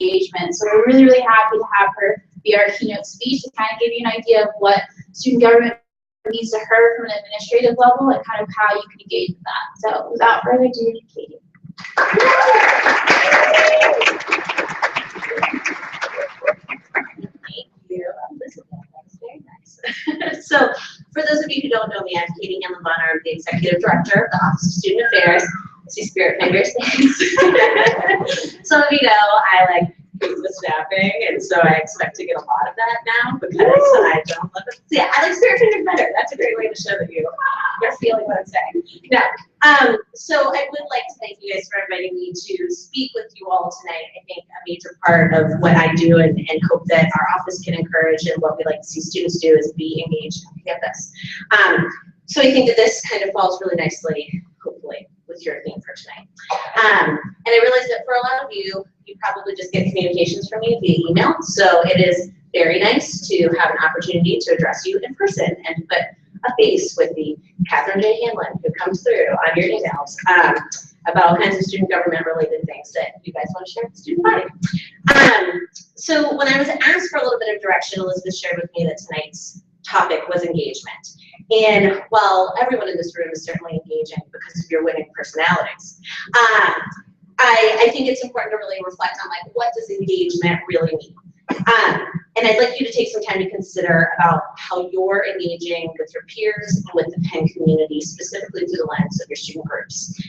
engagement. So we're really, really happy to have her be our keynote speech to kind of give you an idea of what student government means to her from an administrative level and kind of how you can engage with that. So without further ado, Katie. Thank you. This is very nice. So, for those of you who don't know me, I'm Katie Hanlon-Bonner. I'm the Executive Director of the Office of Student Affairs. I see spirit fingers, thanks. Some of you know I like the staffing, and so I expect to get a lot of that now because I don't love it. Yeah, I like spirit fingers better. That's a great way to show that you're feeling what I'm saying. No. So I would like to thank you guys for inviting me to speak with you all tonight. I think a major part of what I do and hope that our office can encourage and what we like to see students do is be engaged on campus. So I think that this kind of falls really nicely, hopefully, with your theme for tonight. And I realize that for a lot of you, you probably just get communications from me via email. So it is very nice to have an opportunity to address you in person and put a face with the Catherine J. Hanlon who comes through on your emails about all kinds of student government related things that you guys want to share with the student body. So when I was asked for a little bit of direction, Elizabeth shared with me that tonight's topic was engagement. And while everyone in this room is certainly engaging because of your winning personalities, I think it's important to really reflect on like, what does engagement really mean? And I'd like you to take some time to consider about how you're engaging with your peers and with the Penn community, specifically through the lens of your student groups.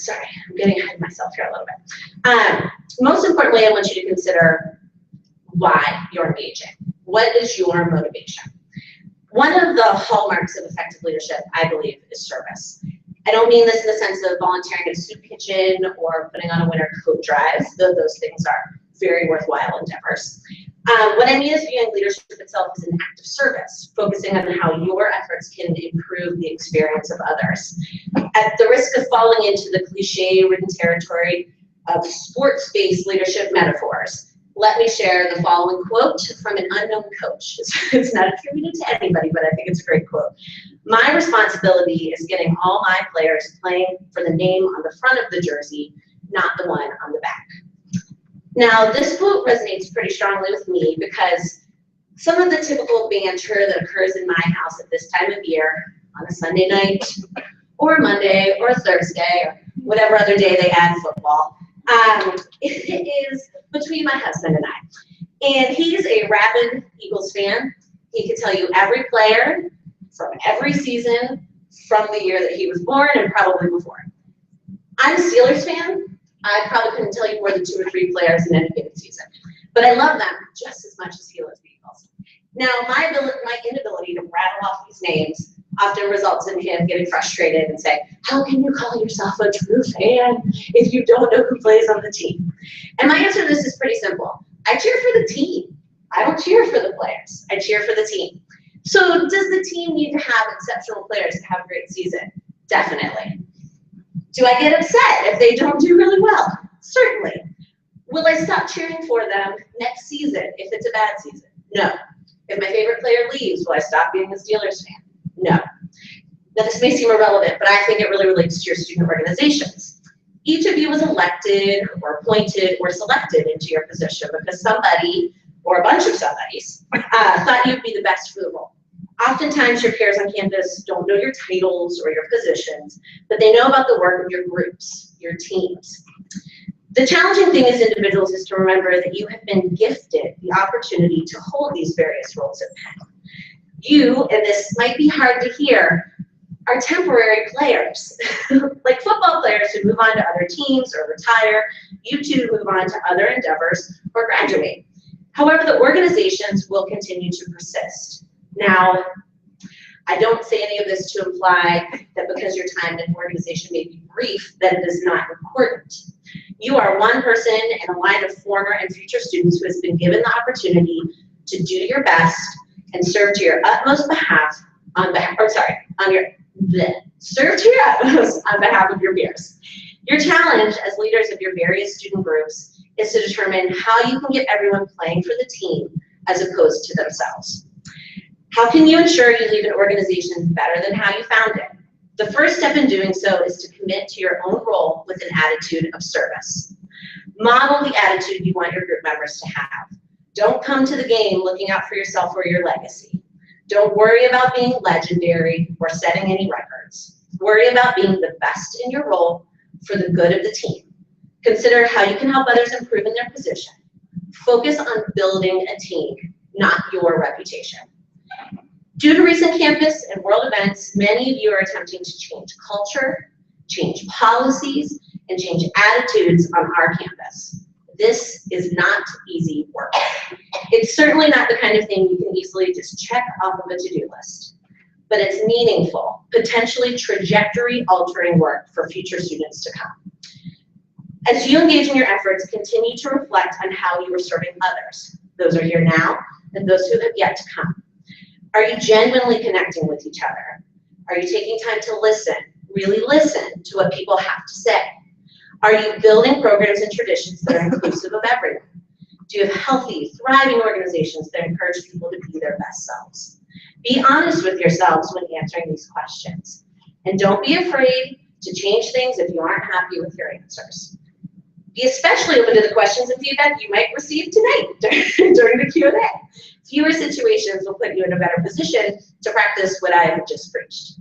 Sorry, I'm getting ahead of myself here a little bit. Most importantly, I want you to consider why you're engaging. What is your motivation? One of the hallmarks of effective leadership, I believe, is service. I don't mean this in the sense of volunteering at a soup kitchen or putting on a winter coat drive, though those things are very worthwhile endeavors. What I mean is viewing leadership itself as an act of service, focusing on how your efforts can improve the experience of others. At the risk of falling into the cliche-ridden territory of sports-based leadership metaphors, let me share the following quote from an unknown coach. It's not attributed to anybody, but I think it's a great quote. My responsibility is getting all my players playing for the name on the front of the jersey, not the one on the back. Now, this quote resonates pretty strongly with me because some of the typical banter that occurs in my house at this time of year on a Sunday night or Monday or Thursday or whatever other day they add football, it is between my husband and I. And he's a rabid Eagles fan. He could tell you every player from every season from the year that he was born and probably before. I'm a Steelers fan. I probably couldn't tell you more than 2 or 3 players in any given season. But I love them just as much as he loves the Eagles. Now, my inability to rattle off these names often results in him getting frustrated and saying, how can you call yourself a true fan if you don't know who plays on the team? And my answer to this is pretty simple. I cheer for the team. I don't cheer for the players. I cheer for the team. So does the team need to have exceptional players to have a great season? Definitely. Do I get upset if they don't do really well? Certainly. Will I stop cheering for them next season if it's a bad season? No. If my favorite player leaves, will I stop being a Steelers fan? No. Now this may seem irrelevant, but I think it really relates to your student organizations. Each of you was elected or appointed or selected into your position because somebody or a bunch of somebodies thought you'd be the best for the role. Oftentimes your peers on campus don't know your titles or your positions, but they know about the work of your groups, your teams. The challenging thing as individuals is to remember that you have been gifted the opportunity to hold these various roles at Penn. You, and this might be hard to hear, are temporary players. Like football players who move on to other teams or retire, you too move on to other endeavors or graduate. However, the organizations will continue to persist. Now, I don't say any of this to imply that because your time in an organization may be brief, that it is not important. You are one person in a line of former and future students who has been given the opportunity to do your best and serve to your utmost behalf serve to your utmost on behalf of your peers. Your challenge as leaders of your various student groups is to determine how you can get everyone playing for the team as opposed to themselves. How can you ensure you leave an organization better than how you found it? The first step in doing so is to commit to your own role with an attitude of service. Model the attitude you want your group members to have. Don't come to the game looking out for yourself or your legacy. Don't worry about being legendary or setting any records. Worry about being the best in your role for the good of the team. Consider how you can help others improve in their position. Focus on building a team, not your reputation. Due to recent campus and world events, many of you are attempting to change culture, change policies, and change attitudes on our campus. This is not easy work. It's certainly not the kind of thing you can easily just check off of a to-do list, but it's meaningful, potentially trajectory-altering work for future students to come. As you engage in your efforts, continue to reflect on how you are serving others. Those are here now, and those who have yet to come. Are you genuinely connecting with each other? Are you taking time to listen, really listen to what people have to say? Are you building programs and traditions that are inclusive of everyone? Do you have healthy, thriving organizations that encourage people to be their best selves? Be honest with yourselves when answering these questions. And don't be afraid to change things if you aren't happy with your answers. Be especially open to the questions and feedback you might receive tonight during the Q&A. Fewer situations will put you in a better position to practice what I have just preached.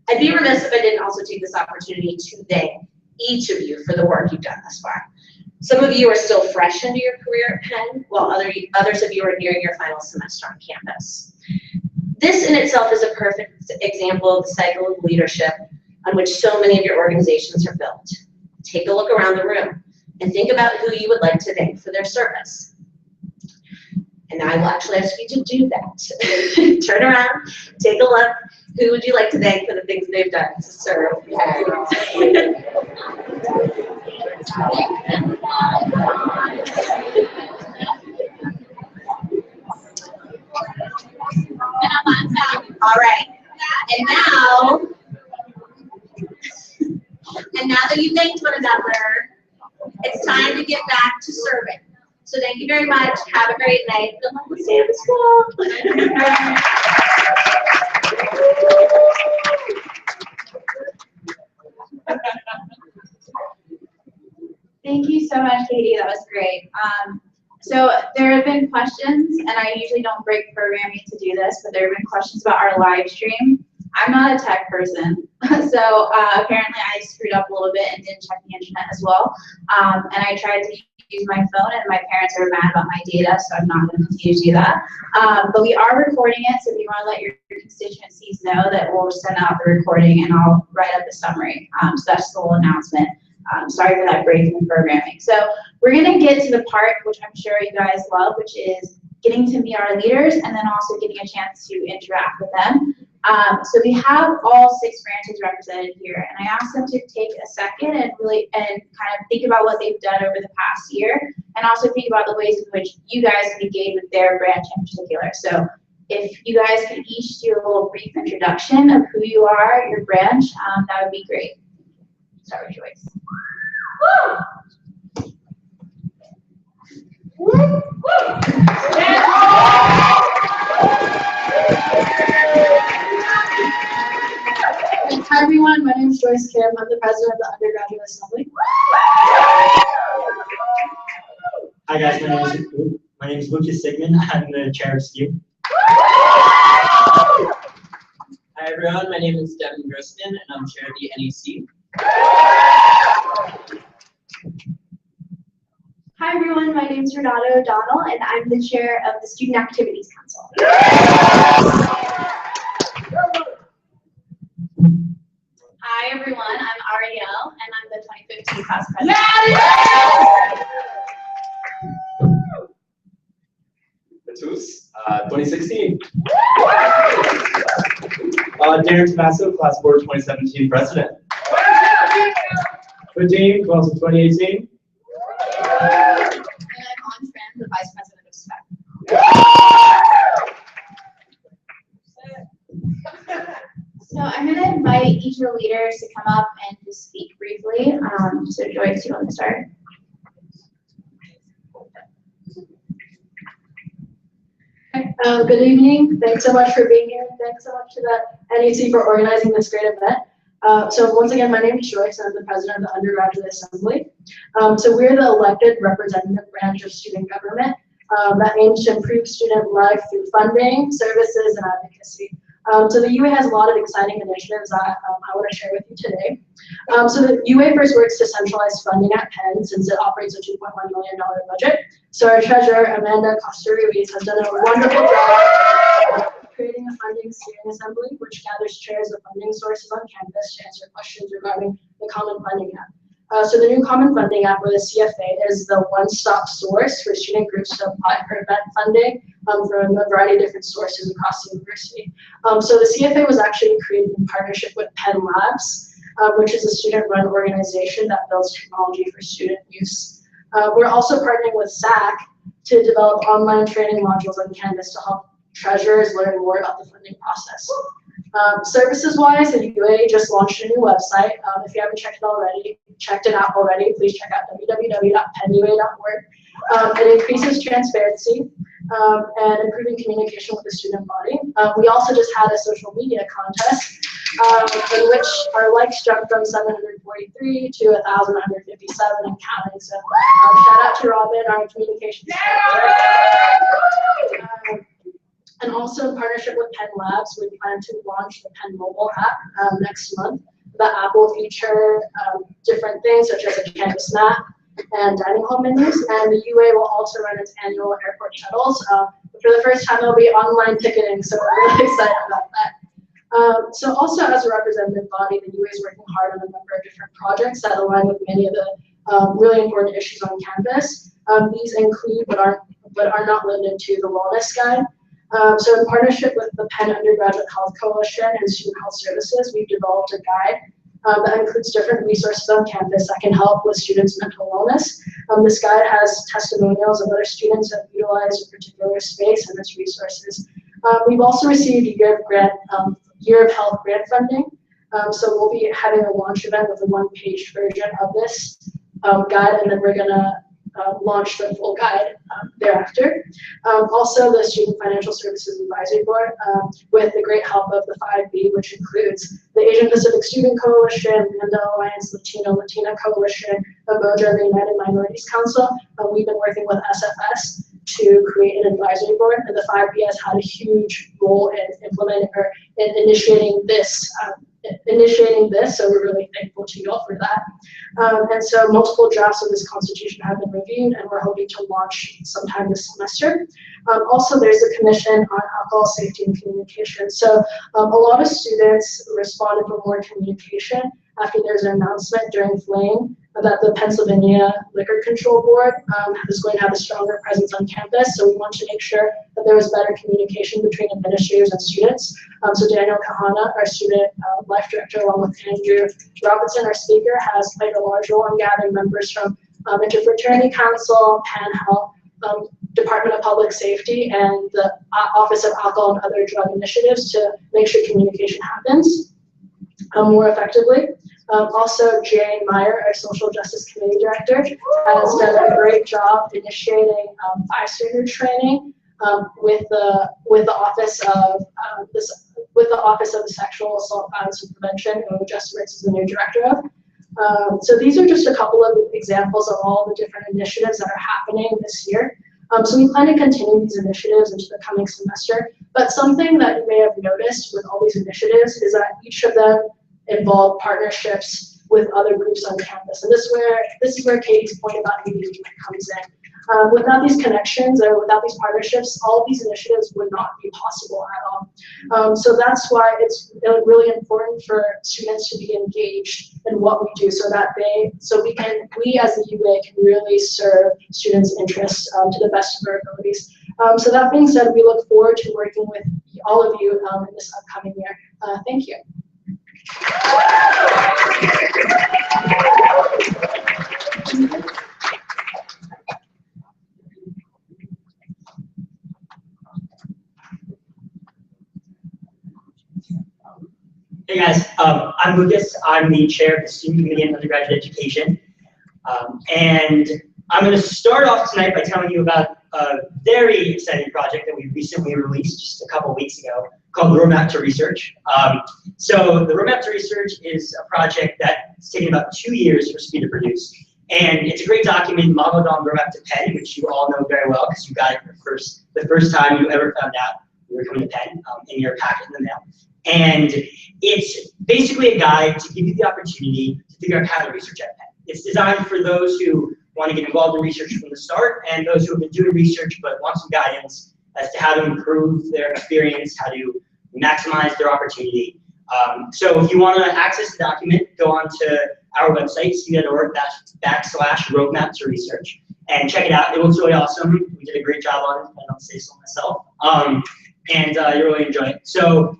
I'd be remiss if I didn't also take this opportunity to thank each of you for the work you've done thus far. Some of you are still fresh into your career at Penn, while others of you are nearing your final semester on campus. This in itself is a perfect example of the cycle of leadership on which so many of your organizations are built. Take a look around the room and think about who you would like to thank for their service. And I will actually ask you to do that. Turn around, take a look. Who would you like to thank for the things they've done to serve? All right. And now that you've thanked one another, it's time to get back to serving. So thank you very much. Have a great night. Good luck with Santa School. Thank you so much, Katie. That was great. So there have been questions, and I usually don't break programming to do this, but there have been questions about our live stream. I'm not a tech person, so apparently I screwed up a little bit and didn't check the internet as well. And I tried to use my phone, and my parents are mad about my data, so I'm not going to continue to do that. But we are recording it, so if you want to let your constituencies know that we'll send out the recording, and I'll write up the summary. So that's the little announcement. Sorry for that break in the programming. So we're going to get to the part which I'm sure you guys love, which is getting to meet our leaders and then also getting a chance to interact with them. So we have all 6 branches represented here, and I asked them to take a second and kind of think about what they've done over the past year, and also think about the ways in which you guys can engage with their branch in particular. So if you guys could each do a little brief introduction of who you are, your branch, that would be great. Start with Joyce. Woo! Woo! Hi everyone, my name is Joyce Kim. I'm the president of the Undergraduate Assembly. Hi guys, my name is Lucas Sigmund. I'm the chair of SKU. Hi everyone, my name is Devin Griston and I'm chair of the NEC. Hi everyone, my name is Renato O'Donnell and I'm the chair of the Student Activities Council. Hi everyone, I'm Ariel, and I'm the 2015 class president. Matus, 2016. Darren Tommaso, class board 2017 president. Vadim, class of 2018. And I'm on Tran, the vice president of SPEC. So I'm going to invite each of the leaders to come up and just speak briefly. So Joyce, you want to start? Good evening. Thanks so much for being here. Thanks so much to the NEC for organizing this great event. So once again, my name is Joyce. I'm the president of the Undergraduate Assembly. So we're the elected representative branch of student government that aims to improve student life through funding, services, and advocacy. So the UA has a lot of exciting initiatives that I want to share with you today. So the UA first works to centralize funding at Penn since it operates a $2.1 million budget. So our treasurer, Amanda Costa-Ruiz, has done a wonderful job creating a funding steering assembly, which gathers chairs of funding sources on campus to answer questions regarding the Common Funding App. So the new Common Funding App, or the CFA, is the one-stop source for student groups to apply for event funding from a variety of different sources across the university. So the CFA was actually created in partnership with Penn Labs, which is a student-run organization that builds technology for student use. We're also partnering with SAC to develop online training modules on Canvas to help treasurers learn more about the funding process. Services-wise, the UA just launched a new website. If you haven't checked it out already, please check out www.pennua.org. It increases transparency and improving communication with the student body. We also just had a social media contest in which our likes jumped from 743 to 1,157 and counting. So shout out to Robin, our communications manager. And also in partnership with Penn Labs, we plan to launch the Penn mobile app next month. The app will feature different things such as a Canvas map and dining hall menus, and the UA will also run its annual airport shuttles. For the first time, there'll be online ticketing, so we're really excited about that. So also as a representative body, the UA is working hard on a number of different projects that align with many of the really important issues on campus. These include, but are not limited to, the Wellness Guide. So in partnership with the Penn Undergraduate Health Coalition and Student Health Services, we've developed a guide that includes different resources on campus that can help with students' mental wellness. This guide has testimonials of other students that utilize a particular space and its resources. We've also received a Year of Health grant funding. So we'll be having a launch event with a one-page version of this guide, and then we're gonna launch the full guide thereafter. Also, the Student Financial Services Advisory Board, with the great help of the 5B, which includes the Asian Pacific Student Coalition, Manda Alliance, Latina Coalition, Umoja, the United Minorities Council. We've been working with SFS to create an advisory board, and the 5B has had a huge role in initiating this. So we're really thankful to you all for that. And so multiple drafts of this constitution have been reviewed, and we're hoping to launch sometime this semester. Also, there's a commission on alcohol safety and communication. So a lot of students responded for more communication after there's an announcement during Flame that the Pennsylvania Liquor Control Board is going to have a stronger presence on campus. So we want to make sure that there was better communication between administrators and students. So Daniel Kahana, our student life director, along with Andrew Robinson, our speaker, has played a large role in gathering members from Interfraternity Council, Penn Health, Department of Public Safety, and the Office of Alcohol and Other Drug Initiatives to make sure communication happens more effectively. Also, Jane Meyer, our Social Justice Committee Director, has done a great job initiating bystander training with the Office of the Sexual Assault, Violence, and Prevention, who Justin Ritz is the new director of. So these are just a couple of examples of all the different initiatives that are happening this year. So we plan to continue these initiatives into the coming semester. But something that you may have noticed with all these initiatives is that each of them involve partnerships with other groups on campus. And this is where Katie's point about engagement comes in. Without these connections or without these partnerships, all of these initiatives would not be possible at all. So that's why it's really important for students to be engaged in what we do, so that we as the UA can really serve students' interests to the best of our abilities. So that being said, we look forward to working with all of you in this upcoming year. Thank you. Hey guys, I'm Lucas. I'm the chair of the Student Committee in Undergraduate Education. And I'm going to start off tonight by telling you about a very exciting project that we recently released just a couple weeks ago called the Roadmap to Research. So the Roadmap to Research is a project that's taken about 2 years for SPEE to produce. And it's a great document modeled on Roadmap to Penn, which you all know very well because you got it the first time you ever found out you were coming to Penn in your packet in the mail. And it's basically a guide to give you the opportunity to figure out how to research at Penn. It's designed for those who want to get involved in research from the start and those who have been doing research but want some guidance as to how to improve their experience, how to maximize their opportunity. So if you want to access the document, go on to our website, cu.org/roadmap to research, and check it out. It looks really awesome. We did a great job on it, I don't say so myself. And you'll really enjoy it. So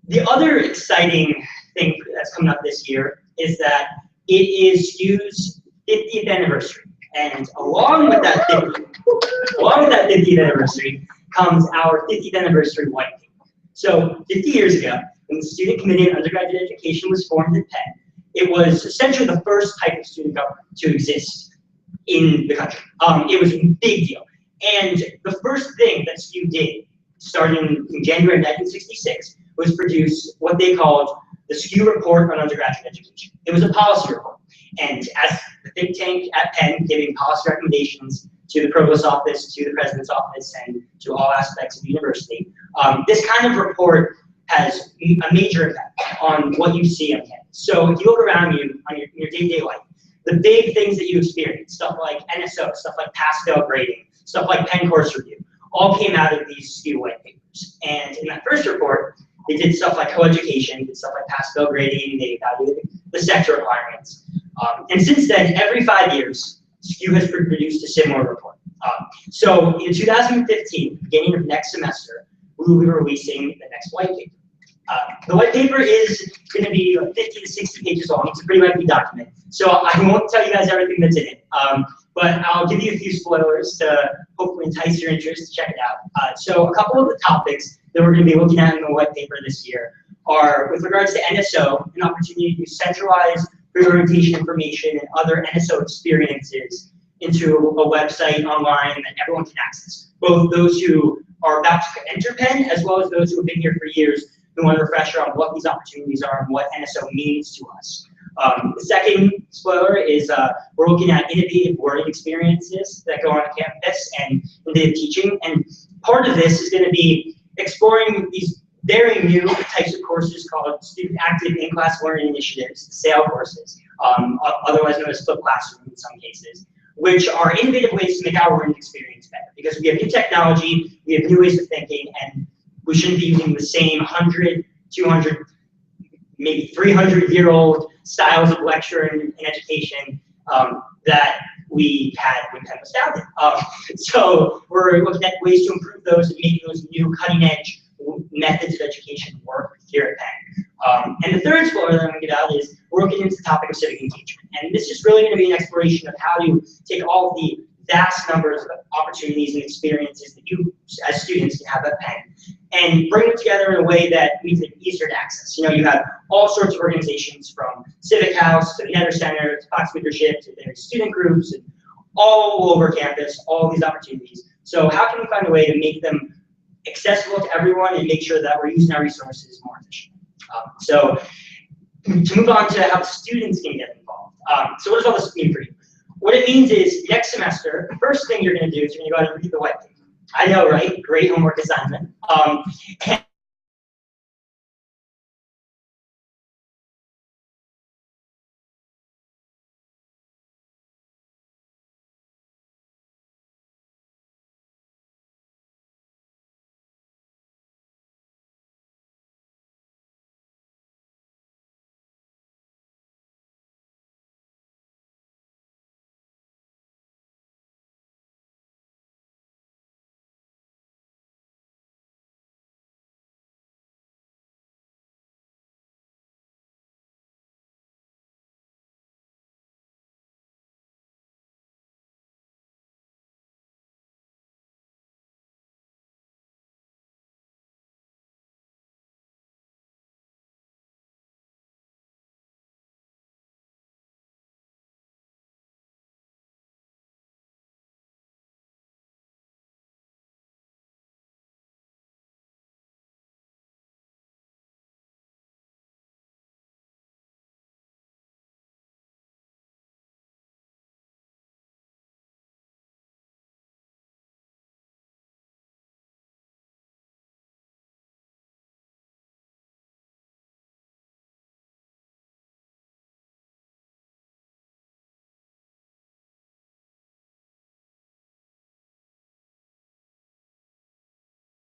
the other exciting thing that's coming up this year is that it is SKU's 50th anniversary. And along with that 50th anniversary comes our 50th anniversary white paper. So 50 years ago, when the Student Committee on Undergraduate Education was formed at Penn, it was essentially the first type of student government to exist in the country. It was a big deal. And the first thing that SKU did, starting in January 1966, was produce what they called the SKU Report on Undergraduate Education. It was a policy report. And as the think tank at Penn, giving policy recommendations to the provost's office, to the president's office, and to all aspects of the university, this kind of report has a major impact on what you see on campus. So if you look around you on your day-to-day life, the big things that you experience, stuff like NSO, stuff like pass-fail grading, stuff like Penn Course Review, all came out of these SKU white papers. And in that first report, they did stuff like coeducation, did stuff like pass-fail grading, they evaluated the sector requirements. And since then, every 5 years, SKU has produced a similar report. So in 2015, beginning of next semester, we will be releasing the next white paper. The white paper is going to be 50 to 60 pages long. It's a pretty lengthy document. So I won't tell you guys everything that's in it, but I'll give you a few spoilers to hopefully entice your interest to check it out. So a couple of the topics that we're going to be looking at in the white paper this year are, with regards to NSO, an opportunity to centralize pre-orientation information and other NSO experiences into a website online that everyone can access, both those who are about to enter Penn as well as those who have been here for years who want a refresher on what these opportunities are and what NSO means to us. The second spoiler is we're looking at innovative learning experiences that go on campus and innovative teaching. And part of this is going to be exploring these very new types of courses called Student Active In-Class Learning Initiatives, SAIL courses, otherwise known as flipped classroom in some cases, which are innovative ways to make our learning experience better. Because we have new technology, we have new ways of thinking, and we shouldn't be using the same 100, 200, maybe 300-year-old styles of lecture and education that we had when Penn was founded. So we're looking at ways to improve those and make those new cutting-edge methods of education work here at Penn. And the third spoiler that I'm going to get out is we're looking into the topic of civic engagement. And this is really going to be an exploration of how to take all of the vast numbers of opportunities and experiences that you as students can have at Penn and bring them together in a way that makes it easier to access. You know, you have all sorts of organizations from Civic House to the Netter Center to Fox Leadership to various student groups and all over campus, all these opportunities. So how can we find a way to make them accessible to everyone and make sure that we're using our resources more efficiently? So to move on to how the students can get involved. So what does all this mean for you? What it means is next semester, the first thing you're going to do is you're going to go out and read the white paper. I know, right? Great homework assignment. And